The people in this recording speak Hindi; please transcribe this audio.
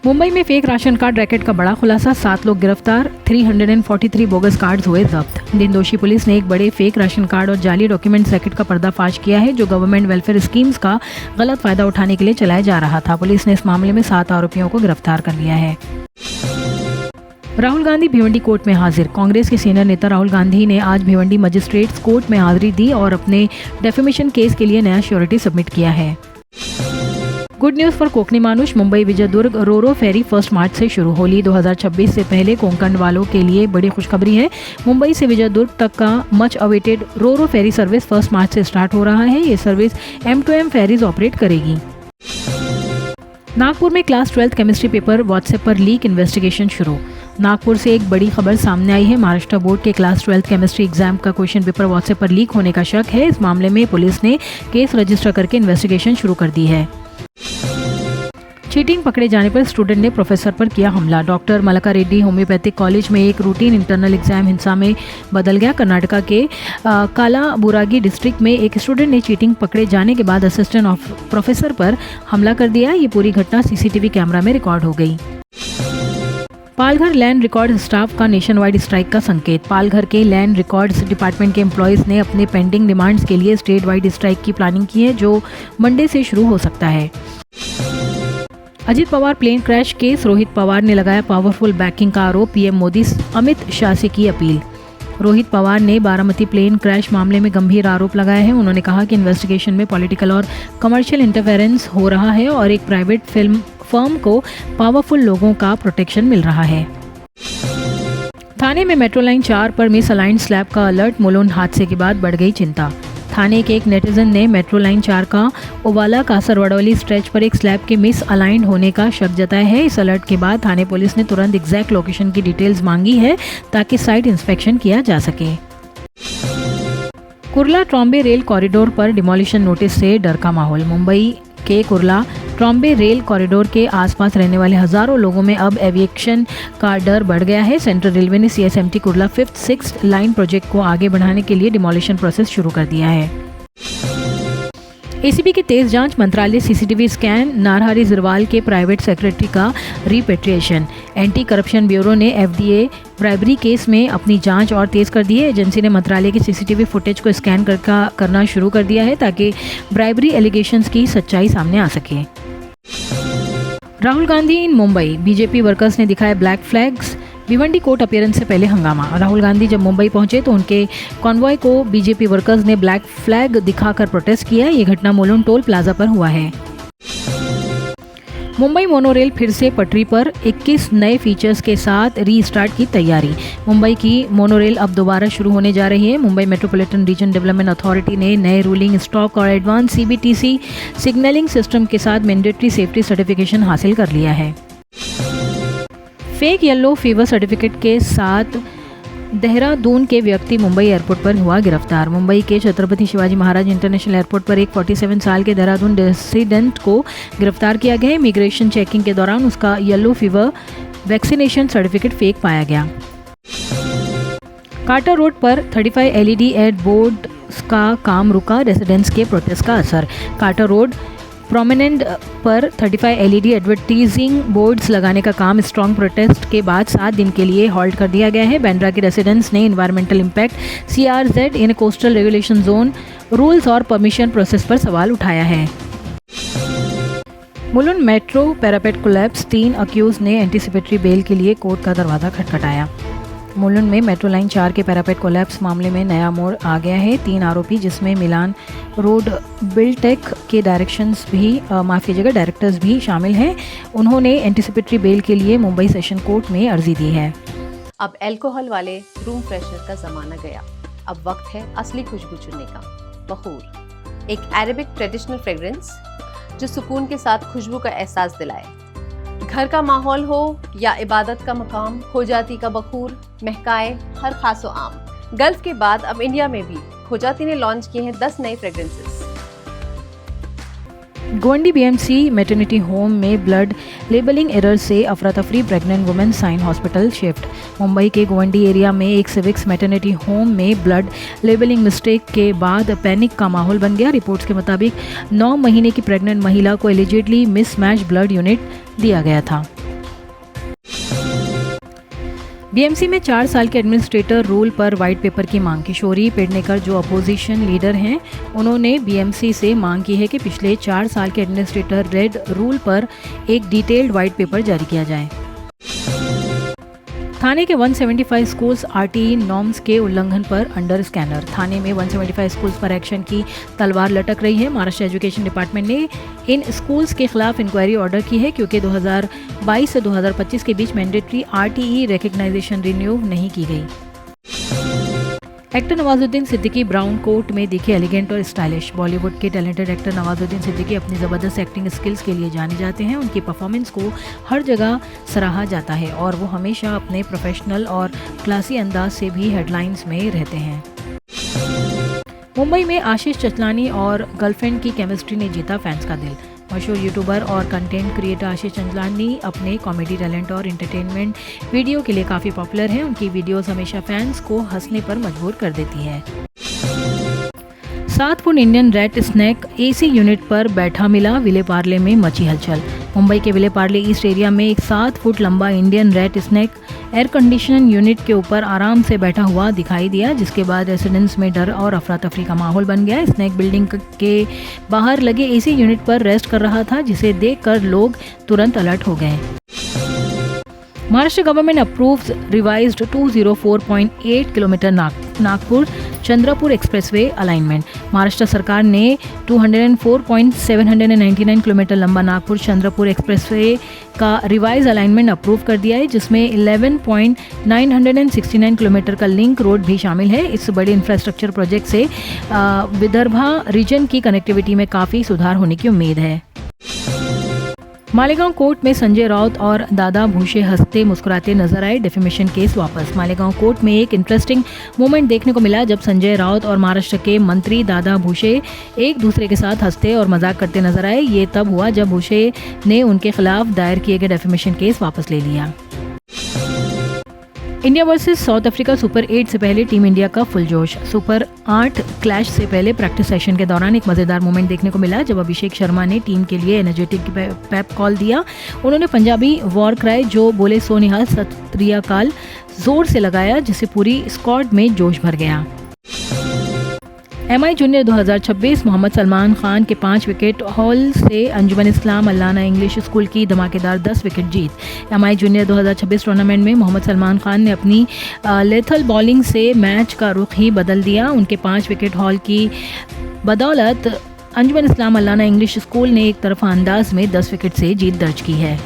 मुंबई में फेक राशन कार्ड रैकेट का बड़ा खुलासा, 7 लोग गिरफ्तार, 343 बोगस कार्ड्स हुए जब्त। दिनदोशी पुलिस ने एक बड़े फेक राशन कार्ड और जाली डॉक्यूमेंट्स रैकेट का पर्दाफाश किया है, जो गवर्नमेंट वेलफेयर स्कीम्स का गलत फायदा उठाने के लिए चलाया जा रहा था। पुलिस ने इस मामले में 7 आरोपियों को गिरफ्तार कर लिया है। राहुल गांधी भिवंडी कोर्ट में हाजिर। कांग्रेस के सीनियर नेता राहुल गांधी ने आज भिवंडी मजिस्ट्रेट्स कोर्ट में हाजिरी दी और अपने डेफेमेशन केस के लिए नया श्योरिटी सबमिट किया है। गुड न्यूज फॉर कोकणी मानुष, मुंबई विजय दुर्ग रोरो फेरी 1 मार्च से शुरू। होली 2026 से पहले कोंकण वालों के लिए बड़ी खुशखबरी है। मुंबई से विजय दुर्ग तक का मच अवेटेड रोरो फेरी सर्विस 1 मार्च से स्टार्ट हो रहा है। ये सर्विस M2M फेरीज ऑपरेट करेगी। नागपुर में class 12th chemistry paper WhatsApp पर लीक, इन्वेस्टिगेशन शुरू। नागपुर से एक बड़ी खबर सामने आई है। महाराष्ट्र बोर्ड के क्लास 12th केमिस्ट्री एग्जाम का क्वेश्चन पेपर व्हाट्सएप पर लीक होने का शक है। इस मामले में पुलिस ने केस रजिस्टर करके इन्वेस्टिगेशन शुरू कर दी है। चीटिंग पकड़े जाने पर स्टूडेंट ने प्रोफेसर पर किया हमला। डॉक्टर मलका रेड्डी होम्योपैथिक कॉलेज में एक रूटीन इंटरनल एग्जाम हिंसा में बदल गया। कर्नाटका के कालाबुरागी डिस्ट्रिक्ट में एक स्टूडेंट ने चीटिंग पकड़े जाने के बाद असिस्टेंट ऑफ प्रोफेसर पर हमला कर दिया। ये पूरी घटना सीसीटीवी कैमरा में रिकॉर्ड हो गई। पालघर लैंड रिकॉर्ड स्टाफ का नेशन वाइड स्ट्राइक का संकेत। पालघर के लैंड रिकॉर्ड्स डिपार्टमेंट के एम्प्लॉयज़ ने अपने पेंडिंग डिमांड्स के लिए स्टेट वाइड स्ट्राइक की प्लानिंग की है, जो मंडे से शुरू हो सकता है। Ajit Pawar plane crash case, Rohit Pawar ने लगाया पावरफुल बैकिंग का आरोप। पीएम मोदी अमित शाह से की अपील। रोहित पवार ने बारामती प्लेन क्रैश मामले में गंभीर आरोप लगाए हैं। उन्होंने कहा कि इन्वेस्टिगेशन में पॉलिटिकल और कमर्शियल इंटरफेरेंस हो रहा है और एक प्राइवेट फिल्म फर्म को पावरफुल लोगों का प्रोटेक्शन मिल रहा है। थाने में मेट्रो लाइन 4 पर मिस अलाइंड स्लैब का अलर्ट। मुलुंड हादसे के बाद बढ़ गई चिंता। थाने के एक नेटिजन ने मेट्रो लाइन 4 का ओवाला कासरवाड़ौली स्ट्रेच पर एक स्लैब के मिस अलाइंड होने का शक जताया है। इस अलर्ट के बाद थाने पुलिस ने तुरंत एग्जैक्ट लोकेशन की डिटेल्स मांगी है ताकि साइट इंस्पेक्शन किया जा सके। कुर्ला ट्रॉम्बे रेल कॉरिडोर पर डिमोलिशन नोटिस से डर का माहौल। मुंबई के कुर्ला ट्रॉम्बे रेल कॉरिडोर के आसपास रहने वाले हजारों लोगों में अब एविएशन का डर बढ़ गया है। सेंट्रल रेलवे ने CSMT Kurla 5th 6th line project को आगे बढ़ाने के लिए डिमोलिशन प्रोसेस शुरू कर दिया है। ACB की तेज जांच, मंत्रालय CCTV स्कैन, नारहरी जिरवाल के प्राइवेट सेक्रेटरी का रिपेट्रिएशन। एंटी करप्शन ब्यूरो ने FDA ब्राइबरी केस में अपनी जांच और तेज कर दी है। एजेंसी ने मंत्रालय की CCTV फुटेज को स्कैन करना शुरू कर दिया है ताकि ब्राइबरी एलिगेशंस की सच्चाई सामने आ सके। राहुल गांधी इन मुंबई, बीजेपी वर्कर्स ने दिखाए black flags. Bhiwandi court appearance से पहले हंगामा। राहुल गांधी जब मुंबई पहुंचे तो उनके कॉन्वॉय को बीजेपी वर्कर्स ने ब्लैक फ्लैग दिखाकर प्रोटेस्ट किया। ये घटना मुलुंड टोल प्लाजा पर हुआ है। मुंबई मोनोरेल फिर से पटरी पर, 21 नए फीचर्स के साथ रीस्टार्ट की तैयारी। मुंबई की मोनोरेल अब दोबारा शुरू होने जा रही है। Mumbai metropolitan region development authority ने नए रूलिंग स्टॉक और एडवांस CBTC सिग्नलिंग सिस्टम के साथ मैंडेटरी सेफ्टी सर्टिफिकेशन हासिल कर लिया है। फेक येलो फीवर सर्टिफिकेट के साथ देहरादून के व्यक्ति मुंबई एयरपोर्ट पर हुआ गिरफ्तार। मुंबई के छत्रपति शिवाजी महाराज इंटरनेशनल एयरपोर्ट पर एक 47 साल के देहरादून रेसिडेंट को गिरफ्तार किया गया। इमिग्रेशन चेकिंग के दौरान उसका yellow fever vaccination certificate fake पाया गया। कार्टर रोड पर 35 LED एड बोर्ड का काम रुका, रेसिडेंट्स के प्रोटेस्ट का असर। कार्टर रोड प्रोमिनेंट पर 35 LED एडवर्टीजिंग बोर्ड्स लगाने का काम स्ट्रॉन्ग प्रोटेस्ट के बाद 7 दिन के लिए हॉल्ट कर दिया गया है। बांद्रा के रेसिडेंट्स ने environmental impact CRZ in coastal regulation zone rules और परमिशन प्रोसेस पर सवाल उठाया है। Mulund metro parapet collapse, 3 accused ने एंटीसिपेटरी बेल के लिए कोर्ट का दरवाजा खटखटाया। मुलुंड में मेट्रो लाइन 4 के पैरापेट कोलैप्स मामले में नया मोड़ आ गया है। 3 आरोपी जिसमें मिलान रोड बिल्टेक के डायरेक्टर्स भी शामिल हैं। उन्होंने एंटीसिपेटरी बेल के लिए मुंबई सेशन कोर्ट में अर्जी दी है। अब अल्कोहल वाले रूम फ्रेशनर का जमाना गया। अब वक्त है असली खुशबू चुनने का। बखूर, एक अरेबिक ट्रेडिशनल फ्रेग्रेंस जो सुकून के साथ खुशबू का एहसास दिलाए। घर का माहौल हो या इबादत का मकाम, खोजाती का बखूर महकाए हर खासो आम। गल्फ के बाद अब इंडिया में भी खोजाती ने लॉन्च किए हैं 10 नए fragrances. Govandi BMC maternity home में ब्लड लेबलिंग एरर से अफरा तफरी, pregnant women Sion hospital shift. Mumbai के गोवंडी एरिया में एक सिविक्स मैटरनिटी होम में ब्लड लेबलिंग मिस्टेक के बाद पैनिक का माहौल बन गया। रिपोर्ट्स के मुताबिक 9 महीने की प्रेग्नेंट महिला को एलिजिडली मिसमैच ब्लड यूनिट दिया गया था। बीएमसी में 4 साल के एडमिनिस्ट्रेटर रूल पर वाइट पेपर की मांग। किशोरी पेडनेकर जो अपोजिशन लीडर हैं, उन्होंने बीएमसी से मांग की है कि पिछले 4 साल के एडमिनिस्ट्रेटर रेड रूल पर एक डिटेल्ड वाइट पेपर जारी किया जाए। थाने के 175 स्कूल्स आरटीई नॉर्म्स के उल्लंघन पर अंडर स्कैनर। थाने में 175 स्कूल्स पर एक्शन की तलवार लटक रही है। महाराष्ट्र एजुकेशन डिपार्टमेंट ने इन स्कूल्स के खिलाफ इंक्वायरी ऑर्डर की है क्योंकि 2022 से 2025 के बीच मैंडेटरी आरटीई रिकग्नाइजेशन रिन्यू नहीं की गई। Actor Nawazuddin Siddiqui brown coat में दिखे एलिगेंट और स्टाइलिश। बॉलीवुड के टैलेंटेड एक्टर नवाजुद्दीन सिद्दीकी अपनी ज़बरदस्त एक्टिंग स्किल्स के लिए जाने जाते हैं। उनकी परफॉर्मेंस को हर जगह सराहा जाता है और वो हमेशा अपने प्रोफेशनल और क्लासी अंदाज से भी हेडलाइंस में रहते हैं। मुंबई में आशीष चचलानी और गर्लफ्रेंड की केमिस्ट्री ने जीता फैंस का दिल। मशहूर यूट्यूबर और कंटेंट क्रिएटर आशीष चंचलानी अपने कॉमेडी टैलेंट और एंटरटेनमेंट वीडियो के लिए काफ़ी पॉपुलर हैं। उनकी वीडियोस हमेशा फैंस को हंसने पर मजबूर कर देती है। 7 foot Indian red snake AC unit पर बैठा मिला। विलेपार्ले में मची हलचल। मुंबई के विलेपार्ले ईस्ट एरिया में एक 7 फुट लंबा Indian red snake air condition unit के ऊपर आराम से बैठा हुआ दिखाई दिया, जिसके बाद रेसिडेंट्स में डर और अफरा तफरी का माहौल बन गया। स्नैक बिल्डिंग के बाहर लगे एसी यूनिट पर रेस्ट कर रहा था, जिसे देखकर लोग तुरंत अलर्ट हो गए। Maharashtra government approves revised 204.8 kilometre Nagpur Chandrapur expressway alignment. Maharashtra सरकार ने 204.799 किलोमीटर लंबा नागपुर चंद्रपुर एक्सप्रेसवे का रिवाइज अलाइनमेंट अप्रूव कर दिया है, जिसमें 11.969 किलोमीटर का लिंक रोड भी शामिल है। इस बड़े इंफ्रास्ट्रक्चर प्रोजेक्ट से विदर्भा रीजन की कनेक्टिविटी में काफ़ी सुधार होने की उम्मीद है। मालेगांव कोर्ट में संजय राउत और दादा भूसे हंसते मुस्कुराते नजर आए। डेफेमेशन केस वापस। मालेगांव कोर्ट में एक इंटरेस्टिंग मोमेंट देखने को मिला जब संजय राउत और महाराष्ट्र के मंत्री दादा भूसे एक दूसरे के साथ हंसते और मजाक करते नजर आए। ये तब हुआ जब भूसे ने उनके खिलाफ दायर किए गए डेफेमेशन केस वापस ले लिया। India versus south Africa super 8 से पहले टीम इंडिया का फुल जोश। सुपर 8 क्लैश से पहले प्रैक्टिस सेशन के दौरान एक मज़ेदार मोमेंट देखने को मिला जब अभिषेक शर्मा ने टीम के लिए एनर्जेटिक पेप कॉल दिया। उन्होंने पंजाबी वॉर क्राई जो बोले सो निहाल सत्रिया काल जोर से लगाया, जिससे पूरी स्क्वाड में जोश भर गया। MI जूनियर 2026 मोहम्मद सलमान खान के 5 विकेट हॉल से अंजुमन इस्लाम अल्लाना इंग्लिश स्कूल की धमाकेदार 10 विकेट जीत। MI जूनियर 2026 टूर्नामेंट में मोहम्मद सलमान खान ने अपनी लेथल बॉलिंग से मैच का रुख ही बदल दिया। उनके 5 विकेट हॉल की बदौलत अंजुमन इस्लाम अल्लाना इंग्लिश स्कूल ने एक तरफा अंदाज में 10 विकेट से जीत दर्ज की है।